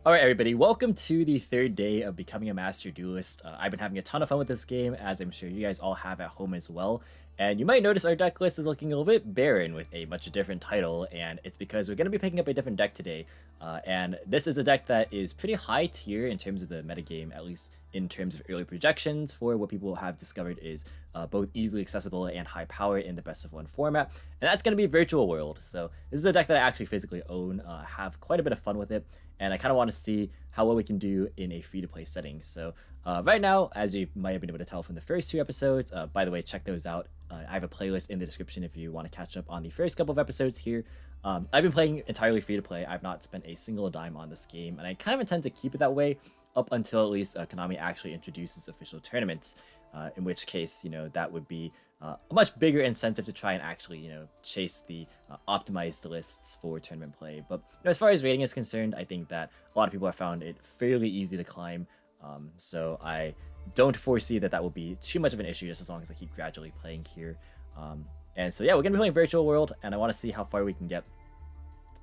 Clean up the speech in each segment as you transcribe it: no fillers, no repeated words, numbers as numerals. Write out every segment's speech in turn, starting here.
Alright everybody, welcome to the third day of becoming a Master Duelist. I've been having a ton of fun with this game, as I'm sure you guys all have at home as well. And you might notice our deck list is looking a little bit barren with a much different title, and it's because we're going to be picking up a different deck today. And this is a deck that is pretty high tier in terms of the metagame, at least in terms of early projections for what people have discovered is both easily accessible and high power in the best of one format. And that's going to be Virtual World. So this is a deck that I actually physically own, have quite a bit of fun with it, and I kind of want to see how well we can do in a free-to-play setting. So right now, as you might have been able to tell from the first two episodes, by the way, check those out. I have a playlist in the description if you want to catch up on the first couple of episodes here. I've been playing entirely free-to-play. I've not spent a single dime on this game, and I kind of intend to keep it that way up until at least Konami actually introduces official tournaments, in which case, that would be a much bigger incentive to try and actually, chase the optimized lists for tournament play. But as far as rating is concerned, I think that a lot of people have found it fairly easy to climb. So I don't foresee that that will be too much of an issue, just as long as I keep gradually playing here. And so yeah, we're gonna be playing Virtual World, and I want to see how far we can get.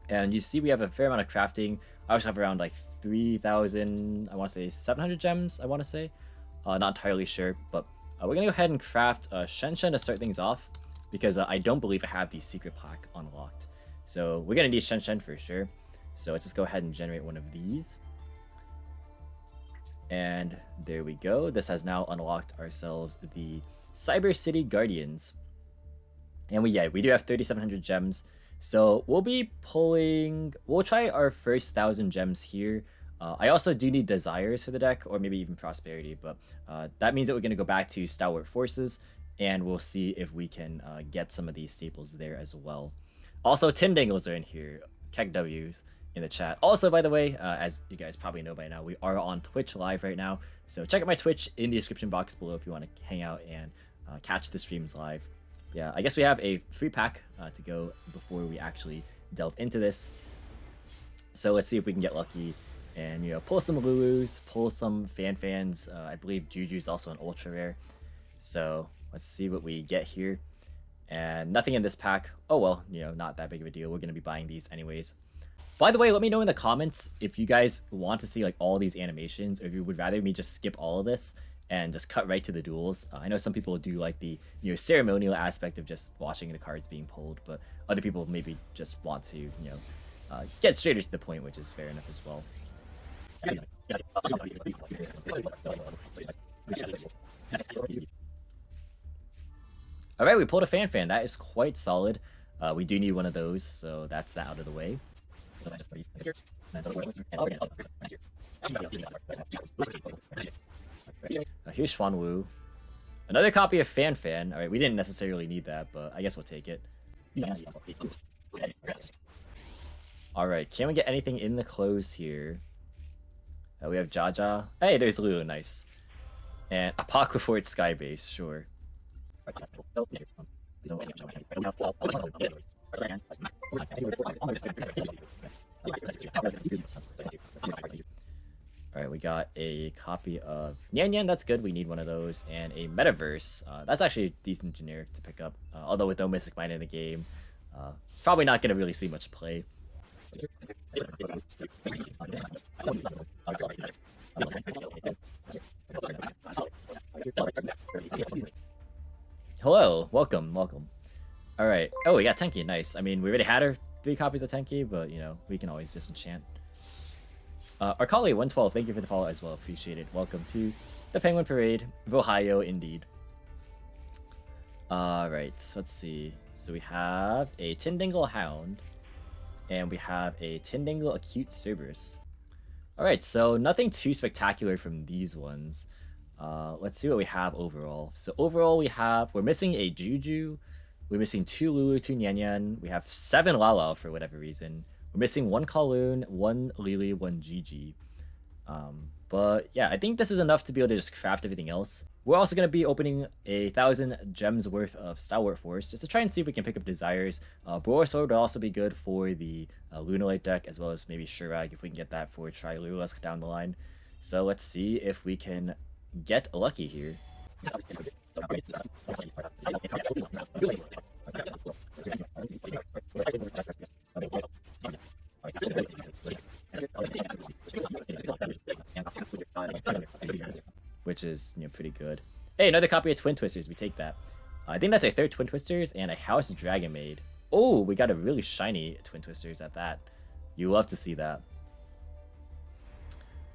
And you see we have a fair amount of crafting. I also have around like 3,000, I want to say 700 gems, I want to say. Not entirely sure, but we're going to go ahead and craft Shen to start things off, because I don't believe I have the secret pack unlocked. So we're going to need Shen for sure. So let's just go ahead and generate one of these. And there we go. This has now unlocked ourselves the Cyber City Guardians. And we do have 3,700 gems. So we'll try our first 1,000 gems here. I also do need desires for the deck, or maybe even prosperity, but that means that we're going to go back to Stalwart Forces, and we'll see if we can get some of these staples there as well. Also, Tin Dangles are in here, Keg W's in the chat. Also, by the way, as you guys probably know by now, we are on Twitch live right now, so check out my Twitch in the description box below if you want to hang out and catch the streams live. Yeah, I guess we have a free pack to go before we actually delve into this. So let's see if we can get lucky and pull some Lulus, pull some Fans. I believe Juju is also an ultra rare. So let's see what we get here. And nothing in this pack. Oh well, not that big of a deal. We're gonna be buying these anyways. By the way, let me know in the comments if you guys want to see like all these animations, or if you would rather me just skip all of this and just cut right to the duels. I know some people do like the ceremonial aspect of just watching the cards being pulled, but other people maybe just want to get straighter to the point, which is fair enough as well. Alright, we pulled a Fan. That is quite solid. We do need one of those, so that's that out of the way. Here's Xuanwu. Another copy of Fan. Alright, we didn't necessarily need that, but I guess we'll take it. Alright, can we get anything in the close here? We have Jaja. Hey, there's Lulu, nice. And Apocryphort Skybase, sure. Alright, we got a copy of Nyan, that's good, we need one of those, and a Metaverse. That's actually decent generic to pick up, although with no Mystic Mine in the game, probably not going to really see much play. Hello, welcome. Alright, oh, we got Tenki, nice. I mean, we already had our 3 copies of Tenki, but, we can always disenchant. Arcali 112, thank you for the follow as well, appreciate it. Welcome to the Penguin Parade, Ohio, indeed. Alright, let's see. So we have a Tindangle Hound, and we have a Tindangle Acute Cerberus. Alright, so nothing too spectacular from these ones. Let's see what we have overall. So overall we're missing a Juju, we're missing 2 Lulu, 2 Nyan, we have 7 Lala for whatever reason. We're missing 1 Kowloon, 1 Lily, 1 Gigi. But yeah, I think this is enough to be able to just craft everything else. We're also going to be opening 1,000 gems worth of Stalwart Force, just to try and see if we can pick up desires. Broar Sword would also be good for the Lunalite deck, as well as maybe Shurag if we can get that for Tri-Lulusk down the line. So let's see if we can get lucky here. which is pretty good. Hey, another copy of Twin Twisters. We take that. I think that's our third Twin Twisters and a House Dragon Maid. Oh, we got a really shiny Twin Twisters at that. You love to see that.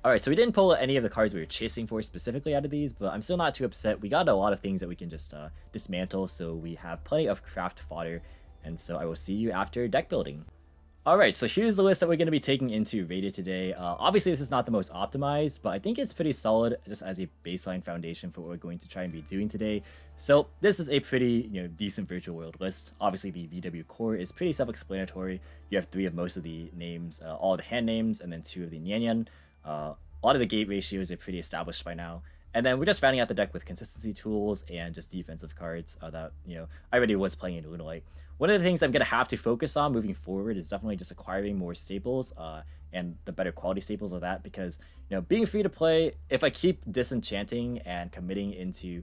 Alright, so we didn't pull any of the cards we were chasing for specifically out of these, but I'm still not too upset. We got a lot of things that we can just dismantle, so we have plenty of craft fodder. And so I will see you after deck building. Alright, so here's the list that we're going to be taking into Rated today. Obviously, this is not the most optimized, but I think it's pretty solid just as a baseline foundation for what we're going to try and be doing today. So this is a pretty decent virtual world list. Obviously, the VW core is pretty self-explanatory. You have 3 of most of the names, all the hand names, and then 2 of the Nyan. A lot of the gate ratios are pretty established by now. And then we're just rounding out the deck with consistency tools and just defensive cards that, I already was playing in Lunalite. One of the things I'm going to have to focus on moving forward is definitely just acquiring more staples and the better quality staples of that, because, being free to play, if I keep disenchanting and committing into,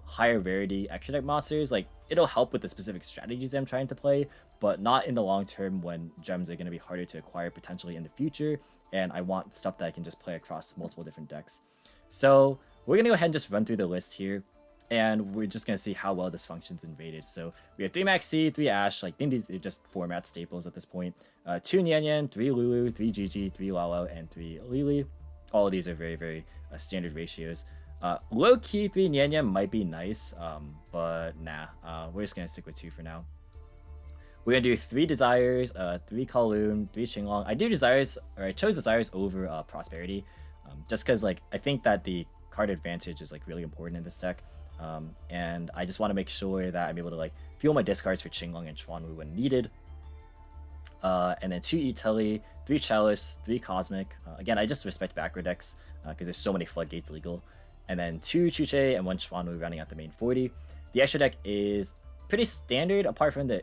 higher rarity extra deck monsters, like, it'll help with the specific strategies I'm trying to play, but not in the long term when gems are going to be harder to acquire potentially in the future, and I want stuff that I can just play across multiple different decks. So we're going to go ahead and just run through the list here, and we're just going to see how well this functions in Rated. So we have 3 Maxi, 3 Ash, I think these are just format staples at this point, 2 Nyan, 3 Lulu, 3 Gigi, 3 Lalo, and 3 Lili. All of these are very, very standard ratios. Low-key 3 Nyan might be nice, but nah, we're just going to stick with 2 for now. We're going to do 3 Desires, 3 Kowloon, 3 Xinglong. I chose Desires over Prosperity, just because I think that the card advantage is really important in this deck, and I just want to make sure that I'm able to fuel my discards for Xinglong and Chuanwu when needed. And then 2 Itelli, 3 Chalice, 3 Cosmic. Again, I just respect backrow decks because there's so many floodgates legal. And then 2 Chuche and 1 Chuanwu rounding out the main 40. The extra deck is pretty standard apart from the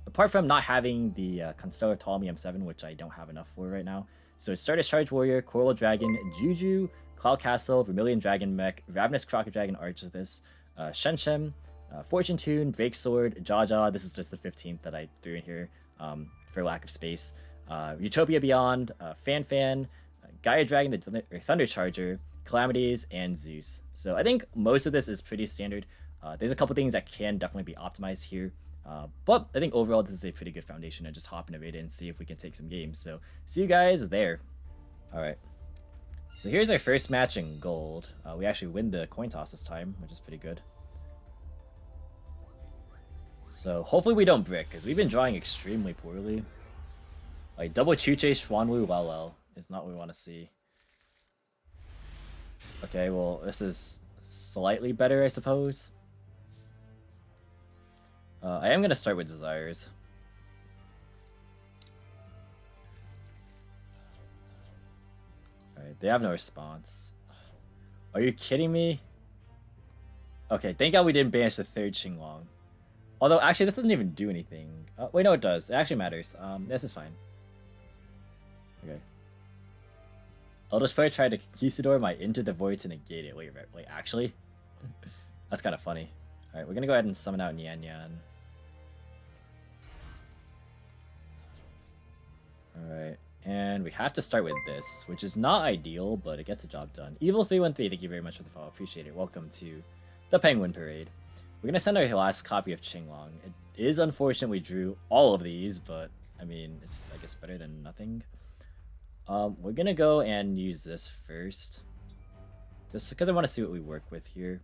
apart from not having the Constellar Ptolemy M7, which I don't have enough for right now. So it's Stardust Charge Warrior, Coral Dragon, Juju, Cloud Castle, Vermilion Dragon Mech, Ravenous Crocker Dragon Archivist, Shen, Fortune Tune, Break Sword, Jaja. This is just the 15th that I threw in here for lack of space. Utopia Beyond, Fan, Gaia Dragon, the Thunder Charger, Calamities, and Zeus. So I think most of this is pretty standard. There's a couple things that can definitely be optimized here. But I think overall this is a pretty good foundation to just hop into Rated and see if we can take some games. So see you guys there. Alright. So here's our first match in gold. We actually win the coin toss this time, which is pretty good. So hopefully we don't brick, because we've been drawing extremely poorly. Double Chuche, Xuanwu, Lelel is not what we want to see. Okay, well, this is slightly better, I suppose. I am going to start with Desires. Alright, they have no response. Are you kidding me? Okay, thank God we didn't banish the 3rd Xinglong. Although, actually, this doesn't even do anything. Wait, no, it does. It actually matters. This is fine. Okay. Eldritch Player tried to Kisar my Into the Void to negate it. Wait, actually? That's kind of funny. Alright, we're gonna go ahead and summon out Nyan. Alright, and we have to start with this, which is not ideal, but it gets the job done. Evil313, thank you very much for the follow. Appreciate it. Welcome to the Penguin Parade. We're gonna send our last copy of Xinglong. It is unfortunate we drew all of these, but I mean, it's I guess better than nothing. We're gonna go and use this first, just because I want to see what we work with here.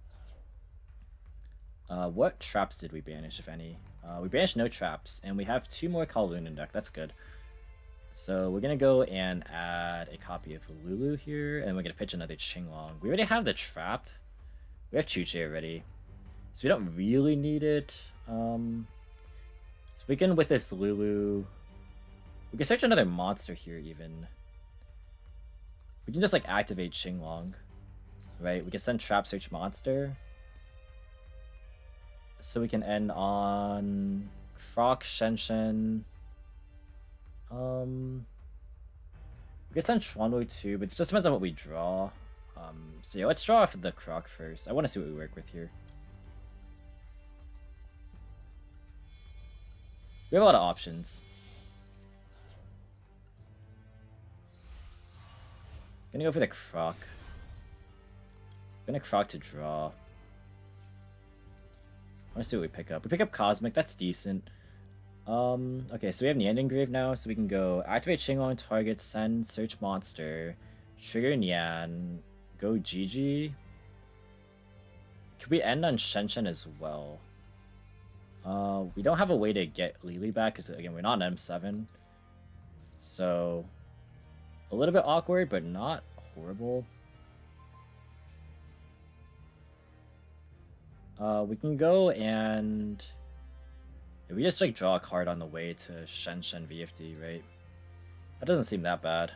What traps did we banish, if any? We banished no traps, and we have 2 more Kowloon in deck. That's good. So we're gonna go and add a copy of Lulu here, and we're gonna pitch another Xinglong. We already have the trap. We have Chuche already, so we don't really need it. So we can, with this Lulu, we can search another monster here even. We can just activate Xinglong, right? We can send Trap Search Monster. So we can end on Frog Shen. We can send Chuanwu too, but it just depends on what we draw. So yeah, let's draw off the Croc first. I want to see what we work with here. We have a lot of options. Gonna go for the Croc. Gonna Croc to draw. I wanna see what we pick up. We pick up Cosmic, that's decent. Okay, so we have Nian Engrave now, so we can go activate Xinglong, target, send, search monster, trigger Nian, go GG. Could we end on Shenshen as well? We don't have a way to get Lily back because, again, we're not an M7. So, a little bit awkward, but not horrible. We can go and... we just, like, draw a card on the way to Shenshen VFD, right? That doesn't seem that bad.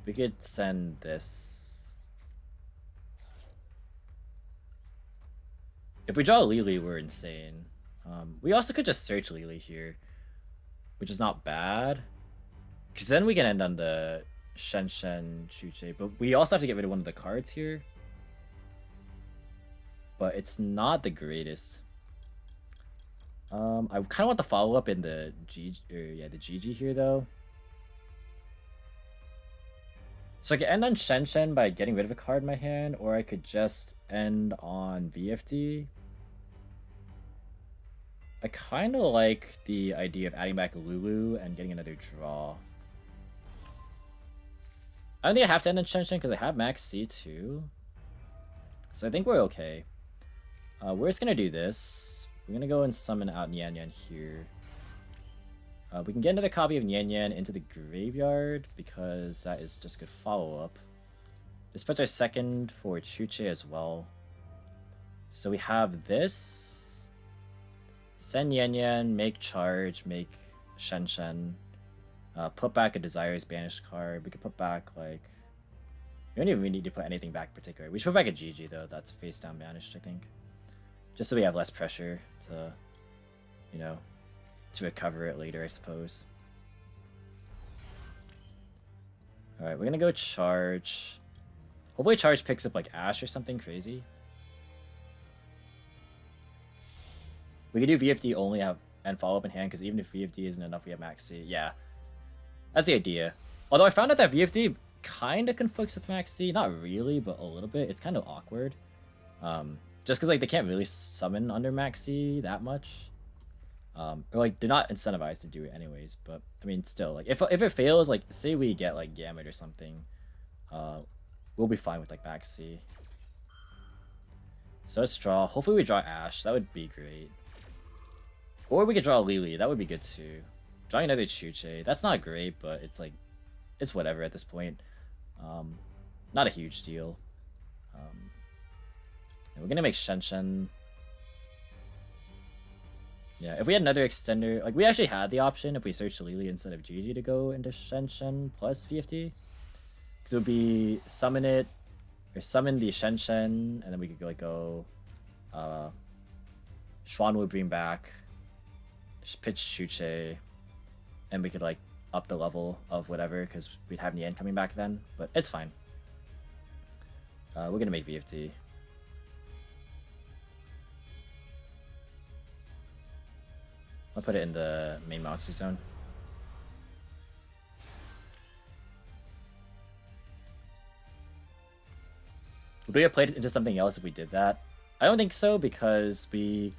We could send this. If we draw Lily, we're insane. We also could just search Lily here, which is not bad. Because then we can end on the Shenshen Chuche, but we also have to get rid of one of the cards here. But it's not the greatest. I kind of want the follow-up in the the GG here, though. So I could end on Shenshen by getting rid of a card in my hand, or I could just end on VFD. I kind of like the idea of adding back Lulu and getting another draw. I don't think I have to end on Shenshen because I have Max C2. So I think we're okay. We're just going to do this. We're going to go and summon out Nian Nian here. We can get another copy of Nian Nian into the graveyard because that is just good follow-up. This puts our second for Chuche as well. So we have this. Send Nian Nian, make charge, make Shenshen. Put back a Desires Banished card. We could put back, like... we don't even need to put anything back in particular. We should put back a GG, though. That's face down banished, I think. Just so we have less pressure to, you know, to recover it later, I suppose. Alright, we're gonna go charge. Hopefully charge picks up, like, Ash or something crazy. We could do VFD only and follow up in hand, because even if VFD isn't enough, we have Max C. Yeah. That's the idea. Although I found out that VFD kind of conflicts with Max C. Not really, but a little bit. It's kind of awkward. Just because, like, they can't really summon under Max C that much. Or, like, they're not incentivized to do it anyways. But, I mean, still, like, if it fails, like, say we get, like, Gamut or something, we'll be fine with, like, Max C. So let's draw. Hopefully we draw Ash. That would be great. Or we could draw Lily. That would be good too. Drawing another Chuche. That's not great, but it's like, it's whatever at this point. Not a huge deal. We're gonna make Shenshen. Yeah, if we had another extender, like we actually had the option if we searched Lily instead of GG to go into Shenshen plus VFD. Because it would be summon it, or summon the Shenshen, and then we could go, Schwan would bring back, pitch Chuche, and we could like up the level of whatever because we'd have Nian coming back then, but it's fine. We're gonna make VFD. I'll put it in the main monster zone. Would we have played it into something else if we did that? I don't think so because we're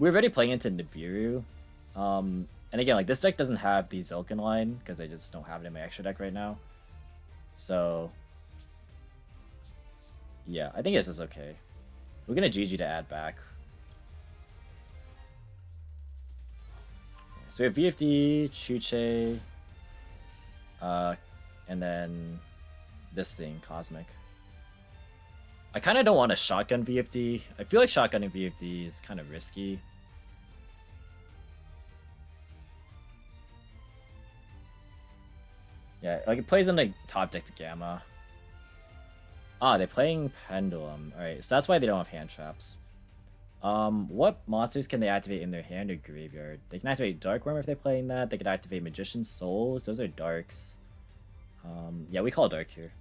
already playing into Nibiru. And again, like this deck doesn't have the Zilken line because I just don't have it in my extra deck right now. So yeah, I think this is okay. We're gonna GG to add back. So we have VFD, Chuche, and then this thing, Cosmic. I kind of don't want to shotgun VFD. I feel like shotgunning VFD is kind of risky. Yeah, like it plays in like top deck to Gamma. Ah, they're playing Pendulum. Alright, so that's why they don't have hand traps. What monsters can they activate in their hand or graveyard? They can activate Dark Worm if they're playing that. They could activate Magician's Souls. Those are darks. Yeah, we call dark here.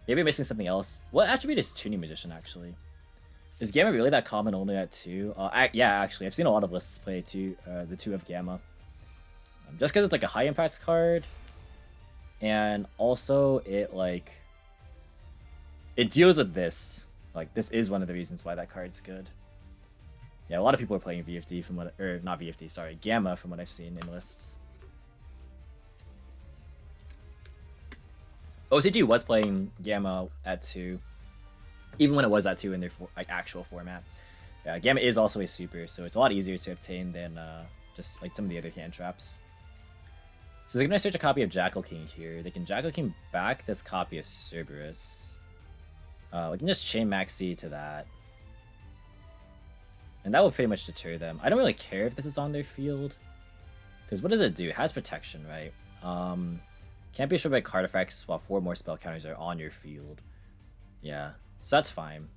Maybe I'm missing something else. What attribute is Tuning Magician, actually? Is Gamma really that common only at 2? Yeah, actually, I've seen a lot of lists play the 2 of Gamma. Just because it's like a high impact card. And also, it deals with this. Like, this is one of the reasons why that card's good. Yeah, a lot of people are playing VFD from what... Or, not VFD, sorry. Gamma from what I've seen in lists. OCG was playing Gamma at 2. Even when it was at 2 in their actual format. Yeah, Gamma is also a super, so it's a lot easier to obtain than just like some of the other hand traps. So they're going to search a copy of Jackal King here. They can Jackal King back this copy of Cerberus. We can just chain Maxi to that. And that will pretty much deter them. I don't really care if this is on their field. Because what does it do? It has protection, right? Can't be destroyed by card effects while 4 more spell counters are on your field. Yeah, so that's fine.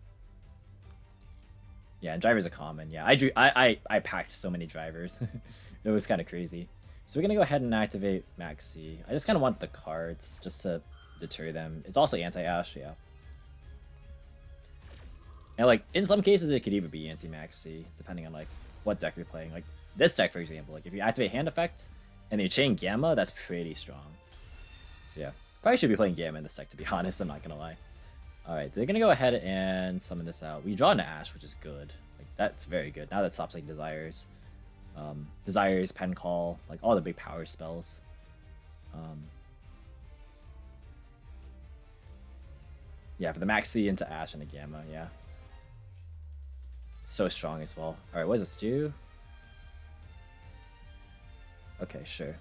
Yeah, and drivers are common. Yeah, I packed so many drivers. It was kind of crazy. So we're gonna go ahead and activate Maxi. I just kind of want the cards just to deter them. It's also anti-Ash, yeah. And like in some cases it could even be anti-Maxi, depending on like what deck you're playing. Like this deck, for example, like if you activate hand effect and you chain Gamma, that's pretty strong. So yeah, probably should be playing Gamma in this deck, to be honest. I'm not gonna lie. All right, they're gonna go ahead and summon this out. We draw an Ash, which is good. Like that's very good. Now that stops like Desires. Desires, Pen Call, like all the big power spells. Yeah, for the Maxi into Ash and the Gamma, yeah. So strong as well. Alright, what does this do? Okay, sure.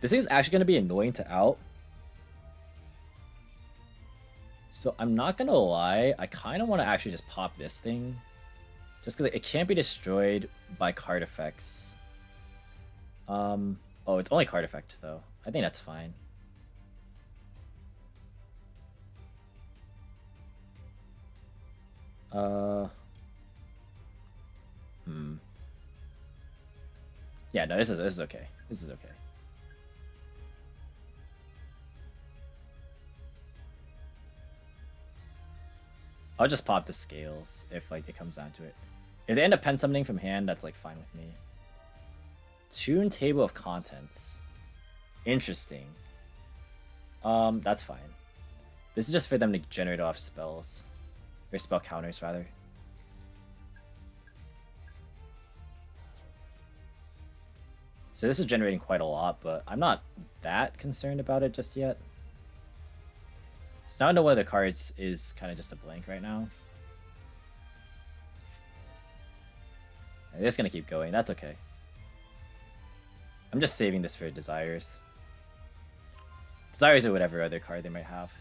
This thing's actually going to be annoying to out. So I'm not gonna lie, I kind of want to actually just pop this thing. Just because it can't be destroyed by card effects. Oh, it's only card effect though. I think that's fine. Yeah, no, this is okay. This is okay. I'll just pop the scales if like it comes down to it. If they end up pen summoning from hand, that's like fine with me. Tune Table of Contents. Interesting. That's fine. This is just for them to generate off spells. Or spell counters, rather. So this is generating quite a lot, but I'm not that concerned about it just yet. So now I know one of the cards is kind of just a blank right now. They're just going to keep going. That's okay. I'm just saving this for Desires. Desires or whatever other card they might have.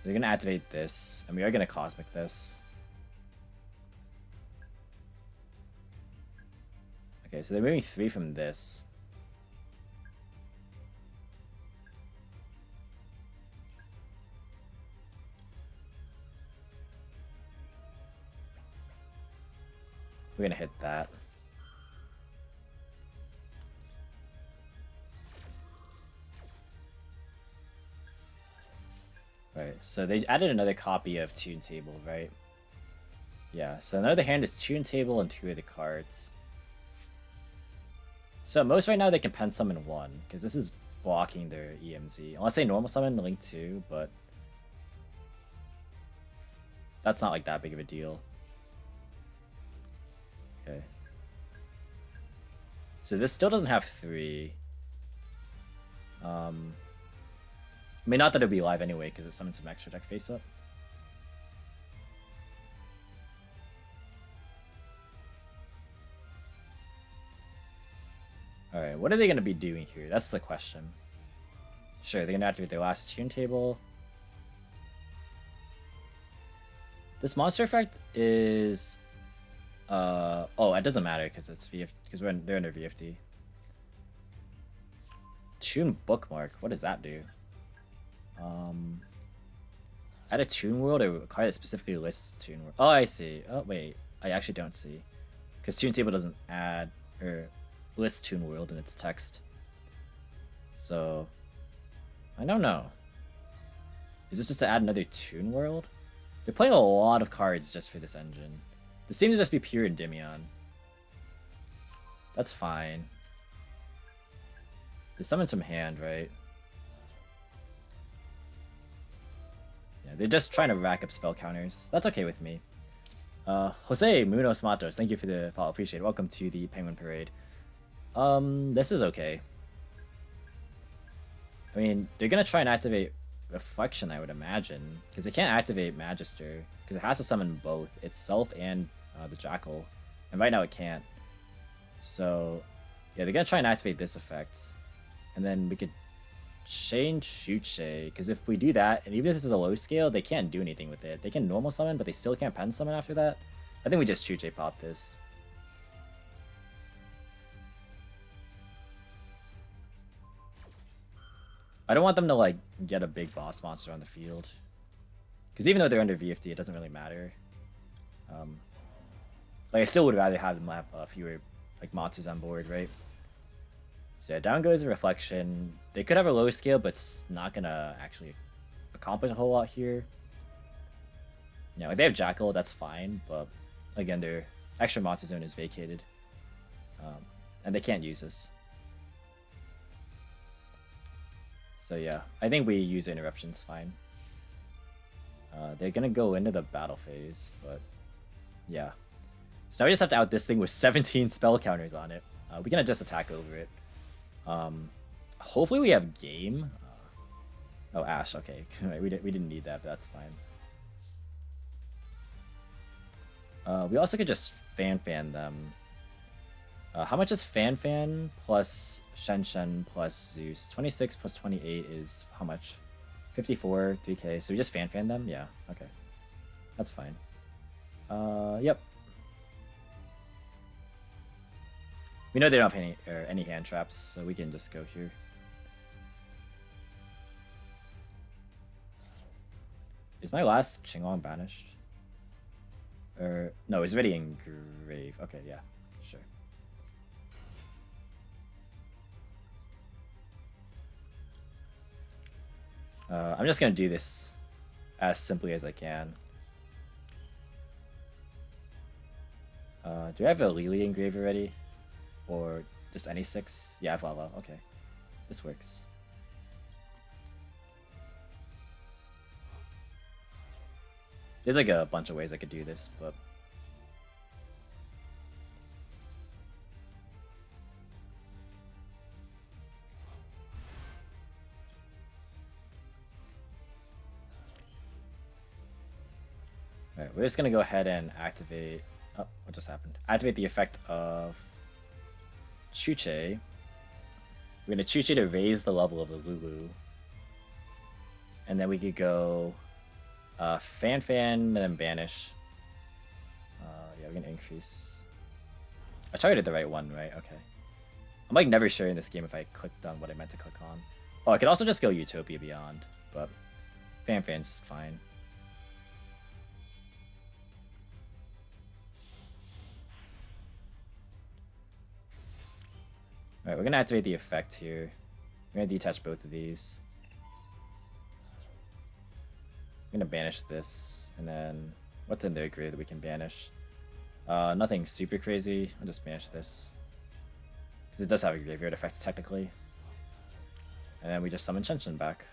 They're going to activate this, and we are going to Cosmic this. Okay, so they're moving 3 from this. We're gonna hit that. Right, so they added another copy of Tune Table, right? Yeah, so another hand is Tune Table and 2 of the cards. So most right now they can pen summon 1, because this is blocking their EMZ. Unless they normal summon Link 2, but that's not like that big of a deal. Okay. So this still doesn't have 3. I mean, not that it'll be live anyway, because it summons some extra deck face up. Alright, what are they going to be doing here? That's the question. Sure, they're going to activate their last Tune Table. This monster effect is... oh, it doesn't matter because it's VFD, because they're under VFD. Tune Bookmark, what does that do? Add a Toon World or card that specifically lists Toon World. Oh, I see. Oh, wait. I actually don't see. Because Toon Table doesn't add or list Toon World in its text. So, I don't know. Is this just to add another Toon World? They're playing a lot of cards just for this engine. This seems to just be pure Endymion. That's fine. They summons from hand, right? Yeah, they're just trying to rack up spell counters. That's okay with me. Jose Munoz Matos, thank you for the follow. Appreciate it. Welcome to the Penguin Parade. This is okay. I mean, they're gonna try and activate Reflection, I would imagine, because they can't activate Magister because it has to summon both itself and the Jackal, and right now it can't. So, yeah, they're gonna try and activate this effect, and then we could change Shuche, because if we do that, and even if this is a low scale, they can't do anything with it. They can normal summon, but they still can't pen summon after that. I think we just Shuche pop this. I don't want them to, like, get a big boss monster on the field. Because even though they're under VFD, it doesn't really matter. Like, I still would rather have them have fewer, like, monsters on board, right? So yeah, down goes the Reflection. They could have a low scale, but it's not gonna actually accomplish a whole lot here. Yeah, like, they have Jackal, that's fine, but again, their extra monster zone is vacated. And they can't use this. So yeah, I think we use interruptions fine. They're gonna go into the battle phase, but yeah. So we just have to out this thing with 17 spell counters on it. We can just attack over it. Hopefully we have game. Oh, Ash, okay. we didn't need that, but that's fine. We also could just fan them. How much is Fan plus Shen plus Zeus? 26 plus 28 is how much? 54, 3k. So we just fan them? Yeah, okay. That's fine. Yep. We know they don't have any hand traps, so we can just go here. Is my last Qinglong banished? No, it's already in grave. Okay, yeah, sure. I'm just gonna do this as simply as I can. Do I have a Lily in grave already? Or just any 6? Yeah, I have Lava. Okay. This works. There's like a bunch of ways I could do this, but... Alright, we're just gonna go ahead and activate... Oh, what just happened? Activate the effect of Chuche. We're gonna Chuche to raise the level of the Lulu. And then we could go Fan and then banish. Yeah, we're gonna increase. I targeted the right one, right? Okay. I'm like never sure in this game if I clicked on what I meant to click on. Oh, I could also just go Utopia Beyond, but Fan's fine. Alright, we're gonna activate the effect here. We're gonna detach both of these. I'm gonna banish this, and then what's in their grid that we can banish? Nothing super crazy. I'll just banish this. Because it does have a graveyard effect technically. And then we just summon Shen back.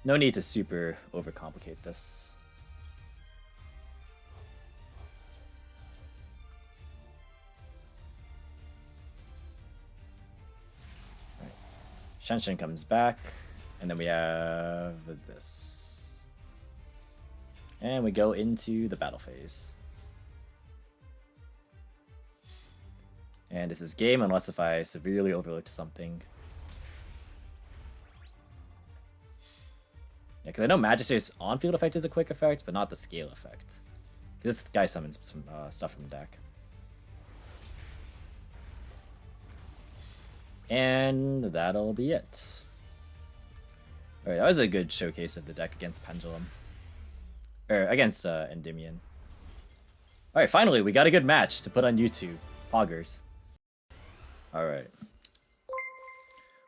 No need to super overcomplicate this. Shen comes back, and then we have this. And we go into the battle phase. And this is game unless if I severely overlooked something. Yeah, because I know Magister's on-field effect is a quick effect, but not the scale effect. Because this guy summons some stuff from the deck. And that'll be it. Alright, that was a good showcase of the deck against Pendulum. Or against Endymion. Alright, finally, we got a good match to put on YouTube. Poggers. Alright.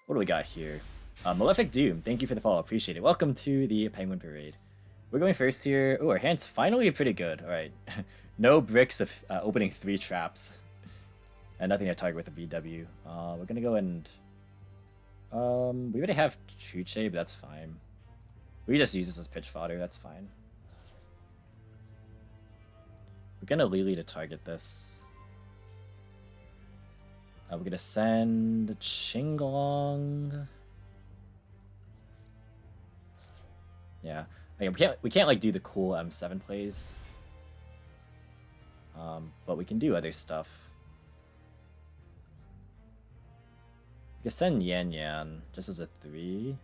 What do we got here? Malefic Doom, thank you for the follow, appreciate it. Welcome to the Penguin Parade. We're going first here. Oh, our hand's finally pretty good. Alright. No bricks of opening 3 traps. And nothing to target with a VW. We're gonna go and... we already have Hcabe, but that's fine. We just use this as pitch fodder, that's fine. We're gonna Lily to target this. We're gonna send Qinglong. Yeah, we can't like do the cool M7 plays. But we can do other stuff. We can send Yan Yan just as a 3.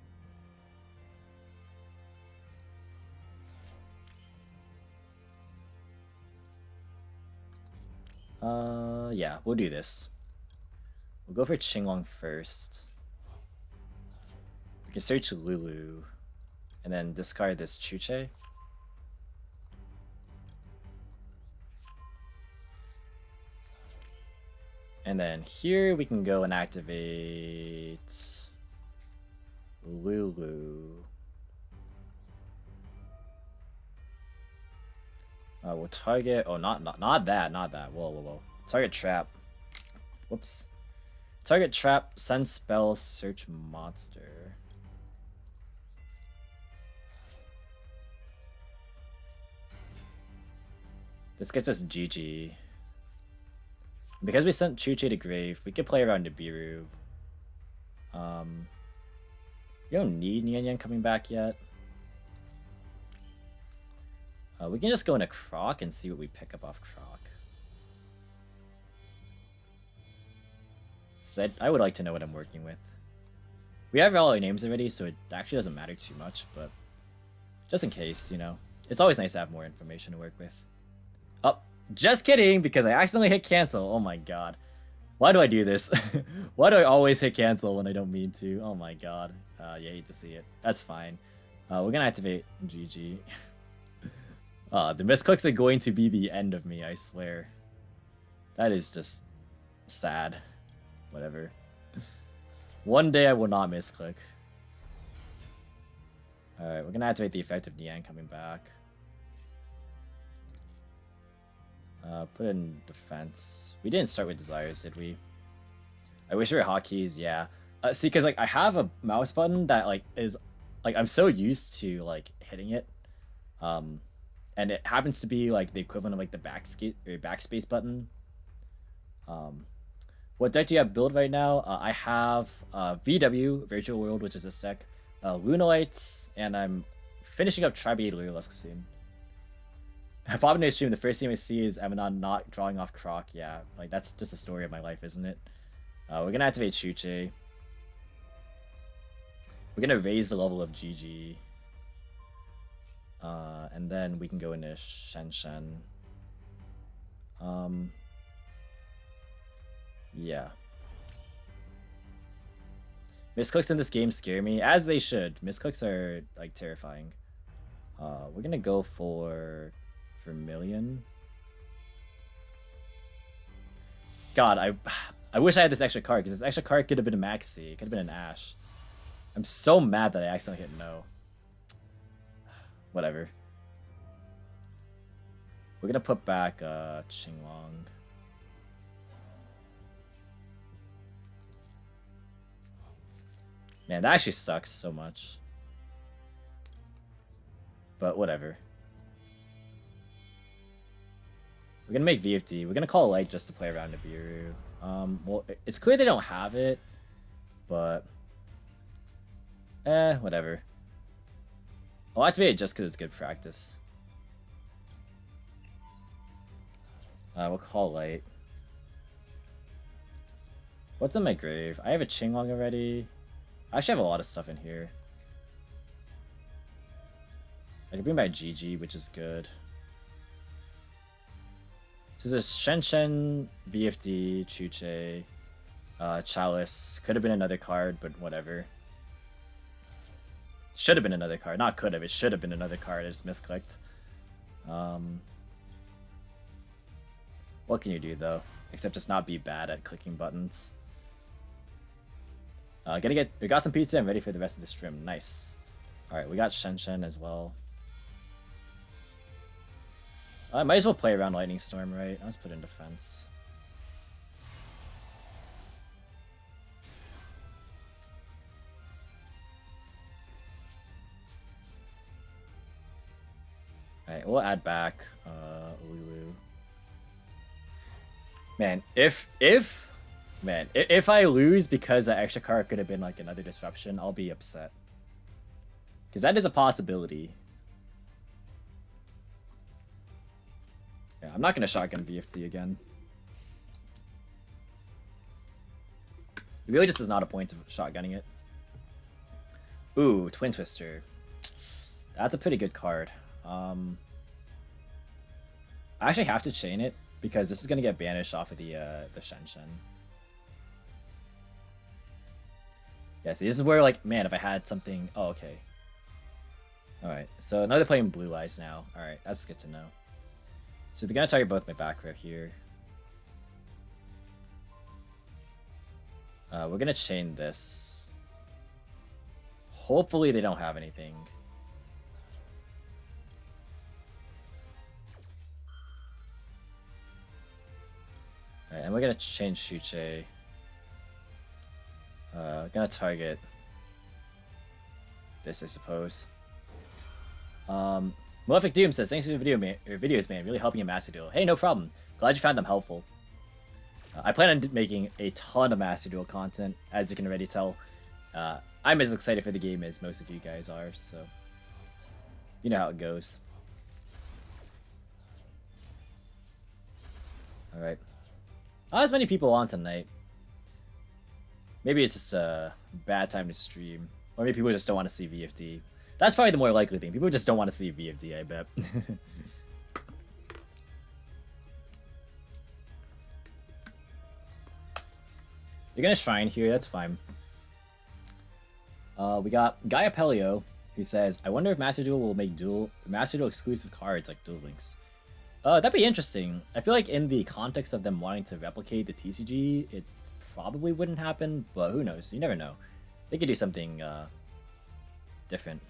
Yeah, we'll do this. We'll go for Qinglong first. We can search Lulu. And then discard this Chuche. And then here we can go and activate Lulu. We'll target. Oh, not that. Whoa. Target trap. Whoops. Target trap. Send spell. Search monster. This gets us GG. Because we sent Chuche to grave, we could play around Nibiru. We don't need Yan Yan coming back yet. We can just go into Croc and see what we pick up off Croc. So I would like to know what I'm working with. We have all our names already, so it actually doesn't matter too much, but just in case, you know. It's always nice to have more information to work with. Oh, just kidding, because I accidentally hit cancel. Oh my god. Why do I do this? Why do I always hit cancel when I don't mean to? Oh my god. You hate to see it. That's fine. We're gonna activate GG. The misclicks are going to be the end of me, I swear. That is just sad. Whatever. One day I will not misclick. Alright, we're gonna activate the effect of Nian coming back. Put in defense. We didn't start with desires, did we? I wish we were hotkeys, yeah. See, because like I have a mouse button that like is like I'm so used to like hitting it. And it happens to be like the equivalent of like the backspace button. What deck do you have build right now? I have VW, Virtual World, which is this deck, Lunalights, and I'm finishing up Tribe Lurlusk soon. Pop into stream, the first thing I see is Emanon not drawing off Croc. Yeah, like that's just a story of my life, isn't it? We're gonna activate Chuche. We're gonna raise the level of GG. And then we can go into Shen. Yeah. Misclicks in this game scare me, as they should. Misclicks are like terrifying. We're gonna go for Vermilion. God, I wish I had this extra card, because this extra card could have been a Maxi. It could have been an Ash. I'm so mad that I accidentally hit no. Whatever. We're gonna put back Qinglong. Man, that actually sucks so much. But whatever. We're gonna make VFD. We're gonna call Light just to play around Nibiru. Well, it's clear they don't have it, but whatever. I'll activate it just because it's good practice. We'll call Light. What's in my grave? I have a Qinglong already. I actually have a lot of stuff in here. I can bring back GG, which is good. So there's Shen, VFD, Chuche, Chalice. Could have been another card, but whatever. Should have been another card. Not could have. It should have been another card. I just misclicked. What can you do, though? Except just not be bad at clicking buttons. We got some pizza and ready for the rest of the stream. Nice. Alright, we got Shen as well. I might as well play around Lightning Storm, right? Let's put in defense. Alright, we'll add back Lulu. Man, if I lose because that extra card could have been like another disruption, I'll be upset. Because that is a possibility. Yeah, I'm not going to shotgun VFD again. It really just is not a point of shotgunning it. Ooh, Twin Twister. That's a pretty good card. I actually have to chain it because this is going to get banished off of the Shen. Yeah, see, this is where, like, man, if I had something... Oh, okay. Alright, so now they're playing Blue Eyes now. Alright, that's good to know. So they're going to target both my back row here. We're going to chain this. Hopefully they don't have anything. Alright, and we're going to change Shuche. Gonna target this, I suppose. Malefic Doom says, thanks for the videos, man. Really helping a Master Duel. Hey, no problem. Glad you found them helpful. I plan on making a ton of Master Duel content, as you can already tell. I'm as excited for the game as most of you guys are, so you know how it goes. Alright. Not as many people on tonight. Maybe it's just a bad time to stream. Or maybe people just don't want to see VFD. That's probably the more likely thing. People just don't want to see VFD, I bet. You're gonna Shrine here, that's fine. We got Gaia Pelio, who says, I wonder if Master Duel will make Master Duel exclusive cards like Duel Links. That'd be interesting. I feel like in the context of them wanting to replicate the TCG, it probably wouldn't happen, but who knows? You never know. They could do something different.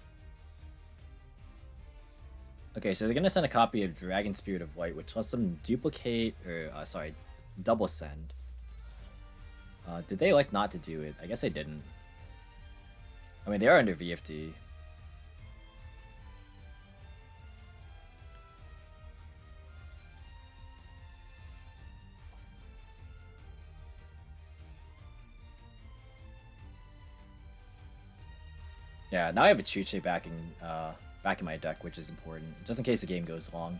Okay, so they're gonna send a copy of Dragon Spirit of White, which lets them duplicate, or sorry, double send. Did they elect not to do it? I guess they didn't. I mean, they are under VFD. Yeah, now I have a Chuche back in my deck, which is important, just in case the game goes long.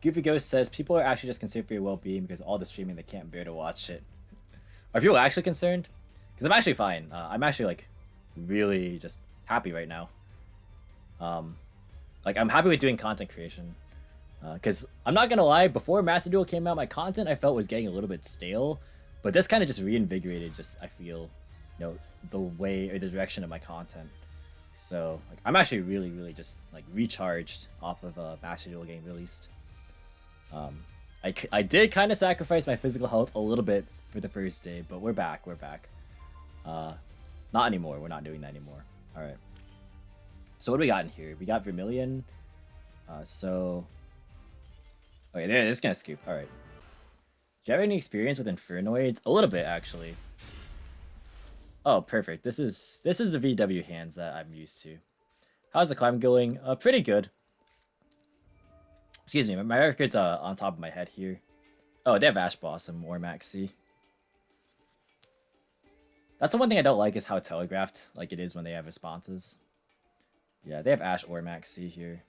Goofy Ghost says, people are actually just concerned for your well-being because all the streaming they can't bear to watch it. Are people actually concerned? Because I'm actually fine. I'm actually, like, really just happy right now. Like, I'm happy with doing content creation. Because I'm not gonna lie, before Master Duel came out, my content I felt was getting a little bit stale. But this kind of just reinvigorated, I feel, you know, the way or the direction of my content. So like, I'm actually really just like recharged off of Master Duel getting released. I did kind of sacrifice my physical health a little bit for the first day, but we're back. Not anymore. We're not doing that anymore. All right. So what do we got in here? We got Vermilion. So okay, they're just gonna scoop. All right. Do you have any experience with Infernoids? A little bit, actually. Oh, perfect. This is the VW hands that I'm used to. How's the climb going? Pretty good. Excuse me, my record's on top of my head here. Oh, they have Ash Blossom or Maxi. That's the one thing I don't like is how telegraphed like it is when they have responses. Yeah, they have Ash or Maxi here.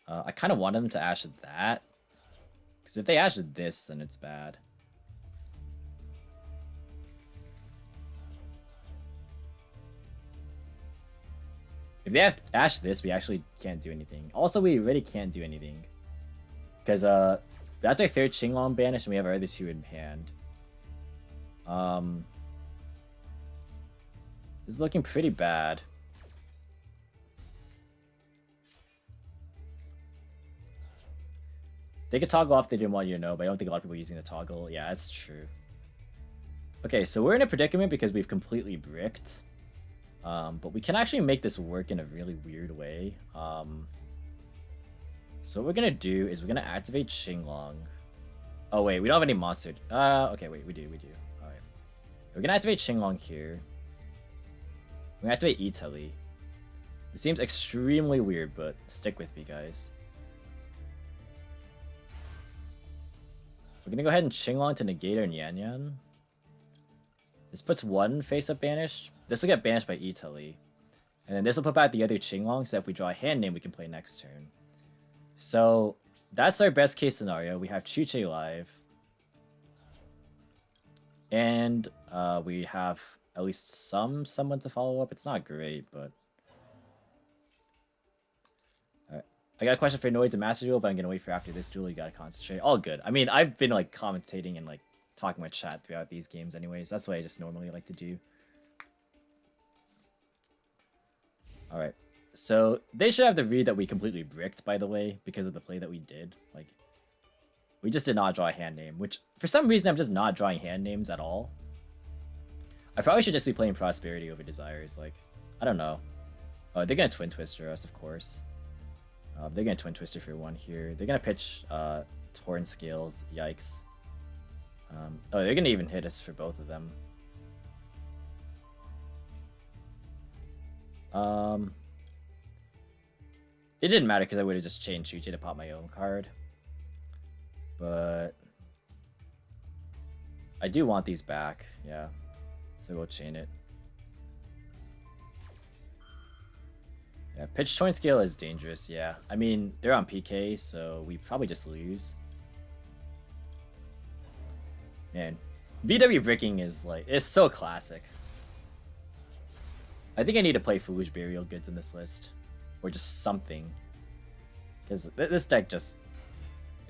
I kind of want them to Ash that. Because if they Ash this, then it's bad. If they have Ash this, we actually can't do anything. Also, we really can't do anything. Because that's our third Qinglong banish, and we have our other two in hand. This is looking pretty bad. They could toggle off if they didn't want you to know, but I don't think a lot of people are using the toggle. Yeah, that's true. Okay, so we're in a predicament because we've completely bricked. But we can actually make this work in a really weird way. So what we're gonna do is we're gonna activate Xinglong. Oh wait, we don't have any monster. Okay, wait, we do. Alright. We're gonna activate Xinglong here. We're gonna activate Vitullo. It seems extremely weird, but stick with me, guys. We're gonna go ahead and Xinglong to negate our Yan Yan. This puts one face-up banished. This will get banished by Vitullo. And then this will put back the other Xinglong, so if we draw a hand name, we can play next turn. So that's our best case scenario. We have Chuche live. And we have at least someone to follow up. It's not great, but... Alright. I got a question for Noids and Master Duel, but I'm gonna wait for after this duel. You gotta concentrate. All good. I mean, I've been like commentating and like talking with chat throughout these games anyways. That's what I just normally like to do. Alright. So they should have the read that we completely bricked, by the way, because of the play that we did. Like, we just did not draw a hand name, which for some reason I'm just not drawing hand names at all. I probably should just be playing Prosperity over Desires. Like, I don't know. Oh, they're gonna Twin Twister us, of course. They're gonna Twin Twister for one here. They're gonna pitch Torn Scales. Yikes. Oh, they're gonna even hit us for both of them. It didn't matter because I would have just chained Chuche to pop my own card. But I do want these back, yeah. So we'll chain it. Yeah, pitch Torn Scale is dangerous, yeah. I mean, they're on PK, so we probably just lose. Man, VW bricking is like, it's so classic. I think I need to play Foolish Burial Goods in this list. Or just something. Because this deck just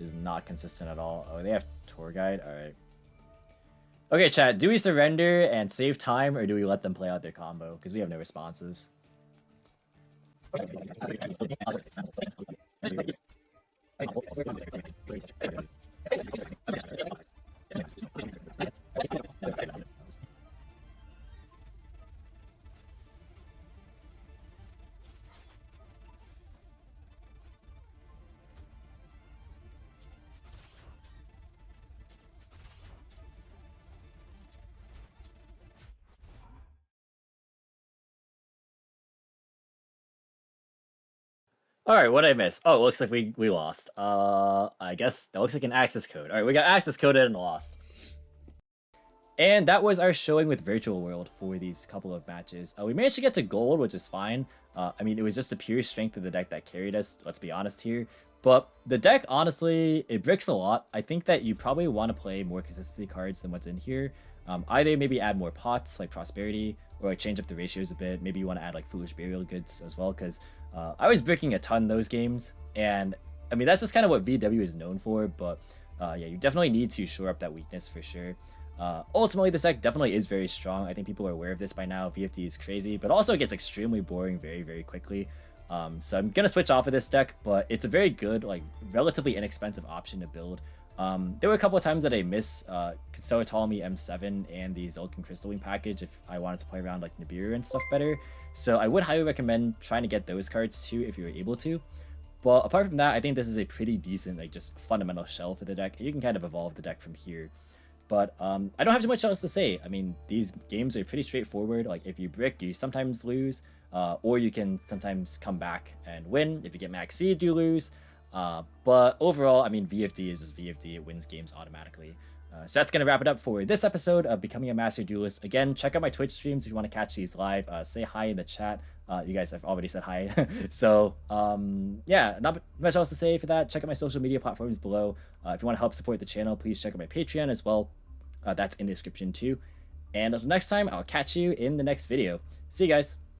is not consistent at all. Oh, they have Tour Guide? Alright. Okay, chat, do we surrender and save time, or do we let them play out their combo? Because we have no responses. Alright, what did I miss? Oh, it looks like we lost. I guess that looks like an access code. Alright, we got access coded and lost. And that was our showing with Virtual World for these couple of matches. We managed to get to gold, which is fine. I mean, it was just the pure strength of the deck that carried us, let's be honest here. But the deck, honestly, it bricks a lot. I think that you probably want to play more consistency cards than what's in here. Either maybe add more pots, like Prosperity, or like change up the ratios a bit. Maybe you want to add like Foolish Burial Goods as well, because I was bricking a ton those games. And, I mean, that's just kind of what VW is known for, but yeah, you definitely need to shore up that weakness for sure. Ultimately, this deck definitely is very strong. I think people are aware of this by now. VFD is crazy, but also it gets extremely boring very, very quickly. So I'm gonna switch off of this deck, but it's a very good, like, relatively inexpensive option to build. There were a couple of times that I missed Kisar Ptolemy M7 and the Zulkin Crystalline package if I wanted to play around like Nibiru and stuff better. So I would highly recommend trying to get those cards too if you're able to. But apart from that, I think this is a pretty decent, like, just fundamental shell for the deck. You can kind of evolve the deck from here. But I don't have too much else to say. I mean, these games are pretty straightforward. Like, if you brick, you sometimes lose, or you can sometimes come back and win. If you get max seed, you lose. But overall, I mean, VFD is just VFD. It wins games automatically. So that's going to wrap it up for this episode of Becoming a Master Duelist. Again, check out my Twitch streams if you want to catch these live. Say hi in the chat. You guys have already said hi. So, yeah, not much else to say for that. Check out my social media platforms below. If you want to help support the channel, please check out my Patreon as well. That's in the description too. And until next time, I'll catch you in the next video. See you guys.